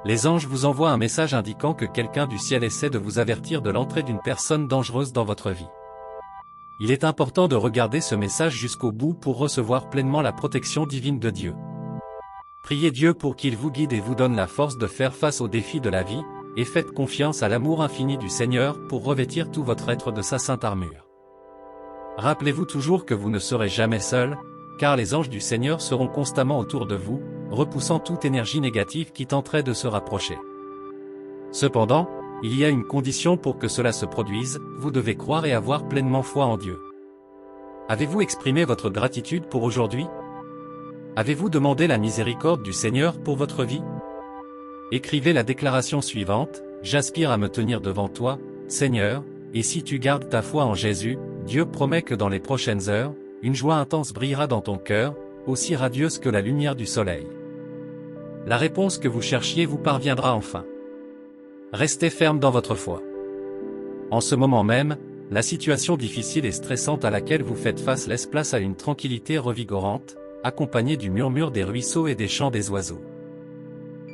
Les anges vous envoient un message indiquant que quelqu'un du ciel essaie de vous avertir de l'entrée d'une personne dangereuse dans votre vie. Il est important de regarder ce message jusqu'au bout pour recevoir pleinement la protection divine de Dieu. Priez Dieu pour qu'il vous guide et vous donne la force de faire face aux défis de la vie, et faites confiance à l'amour infini du Seigneur pour revêtir tout votre être de sa sainte armure. Rappelez-vous toujours que vous ne serez jamais seul, car les anges du Seigneur seront constamment autour de vous, repoussant toute énergie négative qui tenterait de se rapprocher. Cependant, il y a une condition pour que cela se produise, vous devez croire et avoir pleinement foi en Dieu. Avez-vous exprimé votre gratitude pour aujourd'hui? Avez-vous demandé la miséricorde du Seigneur pour votre vie? Écrivez la déclaration suivante: j'aspire à me tenir devant toi, Seigneur, et si tu gardes ta foi en Jésus, Dieu promet que dans les prochaines heures, une joie intense brillera dans ton cœur, aussi radieuse que la lumière du soleil. La réponse que vous cherchiez vous parviendra enfin. Restez ferme dans votre foi. En ce moment même, la situation difficile et stressante à laquelle vous faites face laisse place à une tranquillité revigorante, accompagnée du murmure des ruisseaux et des chants des oiseaux.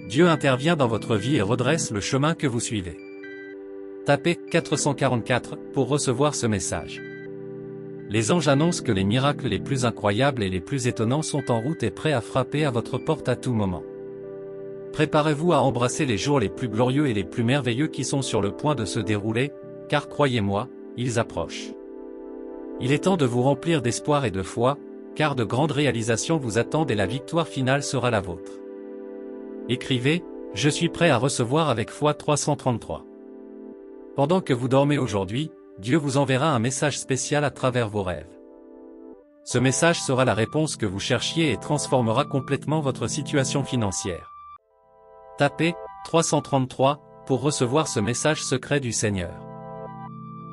Dieu intervient dans votre vie et redresse le chemin que vous suivez. Tapez 444 pour recevoir ce message. Les anges annoncent que les miracles les plus incroyables et les plus étonnants sont en route et prêts à frapper à votre porte à tout moment. Préparez-vous à embrasser les jours les plus glorieux et les plus merveilleux qui sont sur le point de se dérouler, car croyez-moi, ils approchent. Il est temps de vous remplir d'espoir et de foi, car de grandes réalisations vous attendent et la victoire finale sera la vôtre. Écrivez: je suis prêt à recevoir avec foi 333. Pendant que vous dormez aujourd'hui, Dieu vous enverra un message spécial à travers vos rêves. Ce message sera la réponse que vous cherchiez et transformera complètement votre situation financière. Tapez 333 pour recevoir ce message secret du Seigneur.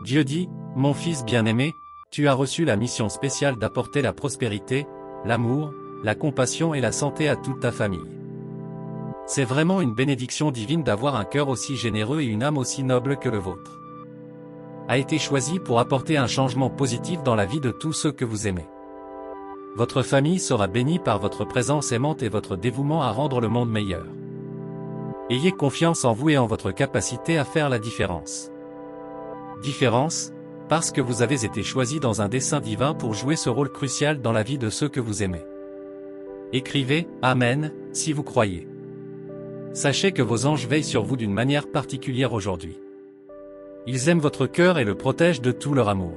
Dieu dit: mon fils bien-aimé, tu as reçu la mission spéciale d'apporter la prospérité, l'amour, la compassion et la santé à toute ta famille. C'est vraiment une bénédiction divine d'avoir un cœur aussi généreux et une âme aussi noble que le vôtre. A été choisi pour apporter un changement positif dans la vie de tous ceux que vous aimez. Votre famille sera bénie par votre présence aimante et votre dévouement à rendre le monde meilleur. Ayez confiance en vous et en votre capacité à faire la différence. Différence, parce que vous avez été choisi dans un dessein divin pour jouer ce rôle crucial dans la vie de ceux que vous aimez. Écrivez « Amen » si vous croyez. Sachez que vos anges veillent sur vous d'une manière particulière aujourd'hui. Ils aiment votre cœur et le protègent de tout leur amour.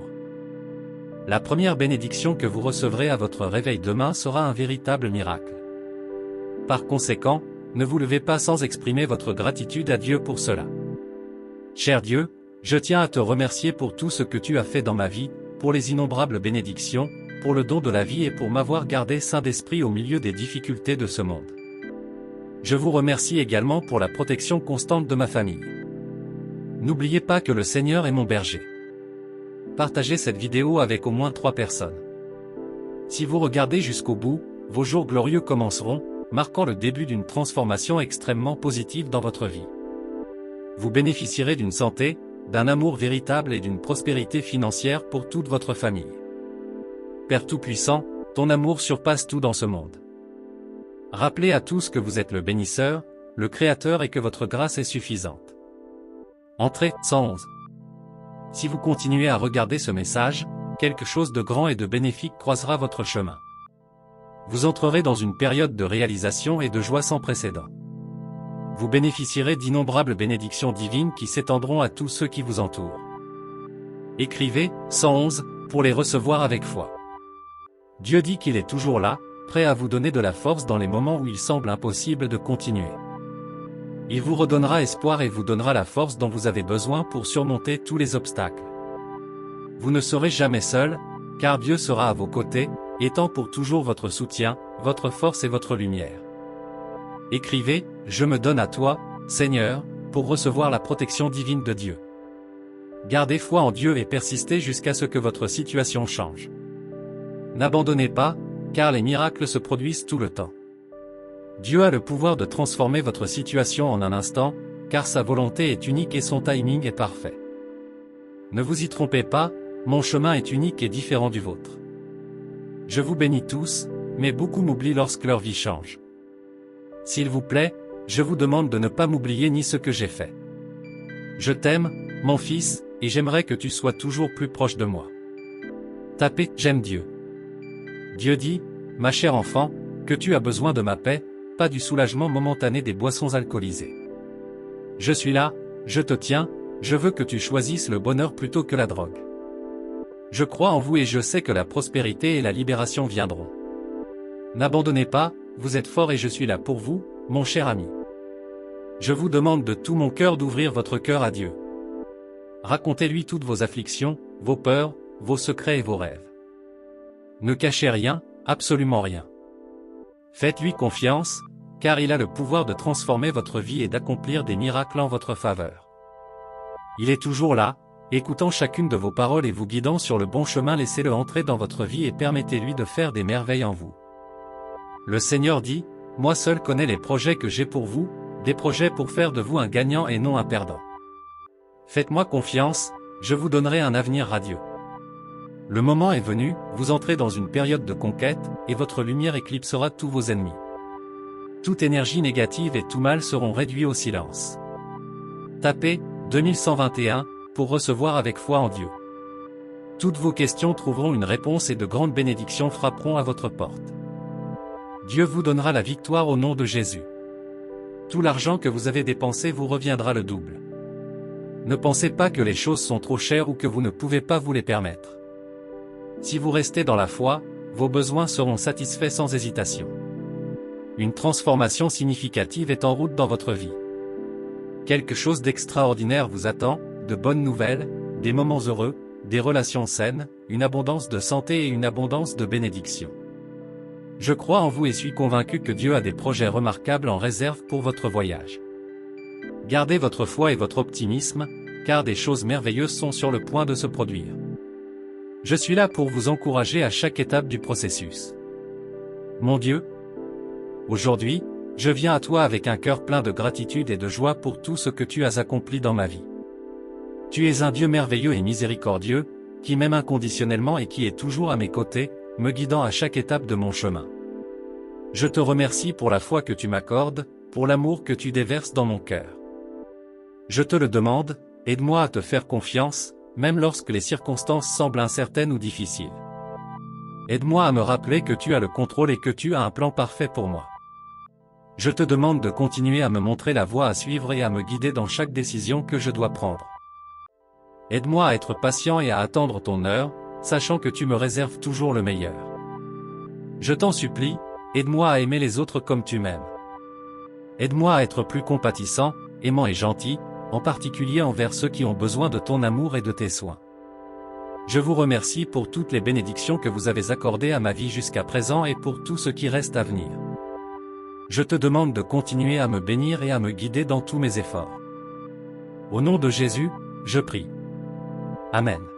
La première bénédiction que vous recevrez à votre réveil demain sera un véritable miracle. Par conséquent, ne vous levez pas sans exprimer votre gratitude à Dieu pour cela. Cher Dieu, je tiens à te remercier pour tout ce que tu as fait dans ma vie, pour les innombrables bénédictions, pour le don de la vie et pour m'avoir gardé sain d'esprit au milieu des difficultés de ce monde. Je vous remercie également pour la protection constante de ma famille. N'oubliez pas que le Seigneur est mon berger. Partagez cette vidéo avec au moins 3 personnes. Si vous regardez jusqu'au bout, vos jours glorieux commenceront, marquant le début d'une transformation extrêmement positive dans votre vie. Vous bénéficierez d'une santé, d'un amour véritable et d'une prospérité financière pour toute votre famille. Père Tout-Puissant, ton amour surpasse tout dans ce monde. Rappelez à tous que vous êtes le bénisseur, le Créateur et que votre grâce est suffisante. Entrée 111. Si vous continuez à regarder ce message, quelque chose de grand et de bénéfique croisera votre chemin. Vous entrerez dans une période de réalisation et de joie sans précédent. Vous bénéficierez d'innombrables bénédictions divines qui s'étendront à tous ceux qui vous entourent. Écrivez 111 pour les recevoir avec foi. Dieu dit qu'il est toujours là, prêt à vous donner de la force dans les moments où il semble impossible de continuer. Il vous redonnera espoir et vous donnera la force dont vous avez besoin pour surmonter tous les obstacles. Vous ne serez jamais seul, car Dieu sera à vos côtés, étant pour toujours votre soutien, votre force et votre lumière. Écrivez « Je me donne à toi, Seigneur », pour recevoir la protection divine de Dieu. Gardez foi en Dieu et persistez jusqu'à ce que votre situation change. N'abandonnez pas, car les miracles se produisent tout le temps. Dieu a le pouvoir de transformer votre situation en un instant, car sa volonté est unique et son timing est parfait. Ne vous y trompez pas, mon chemin est unique et différent du vôtre. Je vous bénis tous, mais beaucoup m'oublient lorsque leur vie change. S'il vous plaît, je vous demande de ne pas m'oublier ni ce que j'ai fait. Je t'aime, mon fils, et j'aimerais que tu sois toujours plus proche de moi. Tapez « J'aime Dieu ». Dieu dit, ma chère enfant, que tu as besoin de ma paix, pas du soulagement momentané des boissons alcoolisées. Je suis là, je te tiens, je veux que tu choisisses le bonheur plutôt que la drogue. Je crois en vous et je sais que la prospérité et la libération viendront. N'abandonnez pas, vous êtes fort et je suis là pour vous, mon cher ami. Je vous demande de tout mon cœur d'ouvrir votre cœur à Dieu. Racontez-lui toutes vos afflictions, vos peurs, vos secrets et vos rêves. Ne cachez rien, absolument rien. Faites-lui confiance, car il a le pouvoir de transformer votre vie et d'accomplir des miracles en votre faveur. Il est toujours là, écoutant chacune de vos paroles et vous guidant sur le bon chemin. Laissez-le entrer dans votre vie et permettez-lui de faire des merveilles en vous. Le Seigneur dit, moi seul connais les projets que j'ai pour vous, des projets pour faire de vous un gagnant et non un perdant. Faites-moi confiance, je vous donnerai un avenir radieux. Le moment est venu, vous entrez dans une période de conquête, et votre lumière éclipsera tous vos ennemis. Toute énergie négative et tout mal seront réduits au silence. Tapez 2121 pour recevoir avec foi en Dieu. Toutes vos questions trouveront une réponse et de grandes bénédictions frapperont à votre porte. Dieu vous donnera la victoire au nom de Jésus. Tout l'argent que vous avez dépensé vous reviendra le double. Ne pensez pas que les choses sont trop chères ou que vous ne pouvez pas vous les permettre. Si vous restez dans la foi, vos besoins seront satisfaits sans hésitation. Une transformation significative est en route dans votre vie. Quelque chose d'extraordinaire vous attend, de bonnes nouvelles, des moments heureux, des relations saines, une abondance de santé et une abondance de bénédictions. Je crois en vous et suis convaincu que Dieu a des projets remarquables en réserve pour votre voyage. Gardez votre foi et votre optimisme, car des choses merveilleuses sont sur le point de se produire. Je suis là pour vous encourager à chaque étape du processus. Mon Dieu, aujourd'hui, je viens à toi avec un cœur plein de gratitude et de joie pour tout ce que tu as accompli dans ma vie. Tu es un Dieu merveilleux et miséricordieux, qui m'aime inconditionnellement et qui est toujours à mes côtés, me guidant à chaque étape de mon chemin. Je te remercie pour la foi que tu m'accordes, pour l'amour que tu déverses dans mon cœur. Je te le demande, aide-moi à te faire confiance, même lorsque les circonstances semblent incertaines ou difficiles. Aide-moi à me rappeler que tu as le contrôle et que tu as un plan parfait pour moi. Je te demande de continuer à me montrer la voie à suivre et à me guider dans chaque décision que je dois prendre. Aide-moi à être patient et à attendre ton heure, sachant que tu me réserves toujours le meilleur. Je t'en supplie, aide-moi à aimer les autres comme tu m'aimes. Aide-moi à être plus compatissant, aimant et gentil, en particulier envers ceux qui ont besoin de ton amour et de tes soins. Je vous remercie pour toutes les bénédictions que vous avez accordées à ma vie jusqu'à présent et pour tout ce qui reste à venir. Je te demande de continuer à me bénir et à me guider dans tous mes efforts. Au nom de Jésus, je prie. Amen.